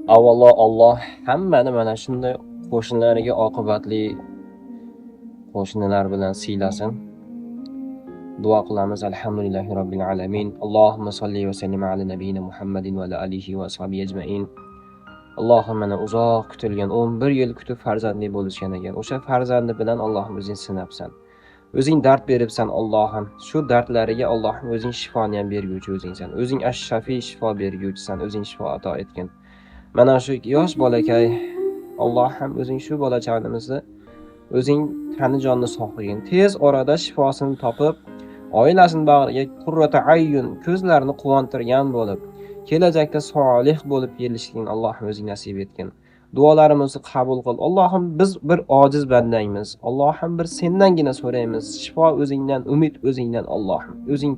Avvalo Alloh hammani mana shunday qo'shnilariga oqibatli qo'shnilar bilan siylasin. Duo qilamiz. Alhamdulillahi robbil alamin. Allohumma solli va sallim ala nabiyyina Muhammadin va ala alihi va ashabihi ajmain. Allohim mana uzoq kutilgan 11 yil kutib farzandli bo'lishgan ekan. O'sha farzandi bilan Allohim o'zing sinabsan. O'zing dard beribsan Allohim. Shu dardlariga Allohim o'zing shifoni ham berguvchi o'zingsan. O'zing ash-shafiy shifo berguvchisan. O'zing shifo ato etgin. Mana shu yosh bolakay Allohim o'zing shu bolachamizni o'zing tani jonni sog'ligin. Tez orada shifosini topib, oilasini bag'riga qurrata ayyun ko'zlarini quvontirgan bo'lib, kelajakda solih bo'lib kelishligin Allohim o'zing nasib etgin. Duolarimizni qabul qil. Allohim biz bir ojiz bandangmiz. Allohim bir sendangina so'raymiz. Shifo o'zingdan, umid o'zingdan Allohim. O'zing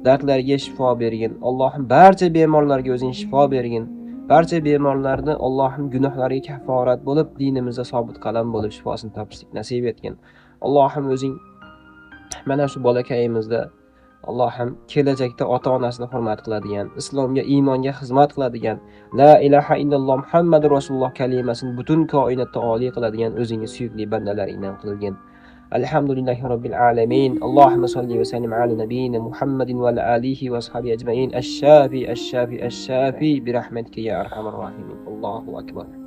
dardlarga shifo bergin. Allohim barcha bemorlarga o'zing shifo bergin. Barcha bemorlarni Allohim gunohlariga kafforat bo'lib, dinimizda sobit qalam bo'lib shifosini topishlik nasib etgin. Allohim o'zing mana shu bolakayimizda Allohim kelajakda ota-onasini hurmat qiladigan, islomga, iymonga xizmat qiladigan, la ilaha illalloh Muhammadur rasululloh kalimasini butun koinotda oliy qiladigan o'zingi suyukli bandalaringdan qilgin. Alhamdulillahi robbil alamin. Allohumma solli va sallim ala nabiyyina Muhammadin va ala alihi va ashabihi ajmain. Ash-shafi ash-shafi ash-shafi bi rahmatika ya arhamar rahimin. Allohu akbar.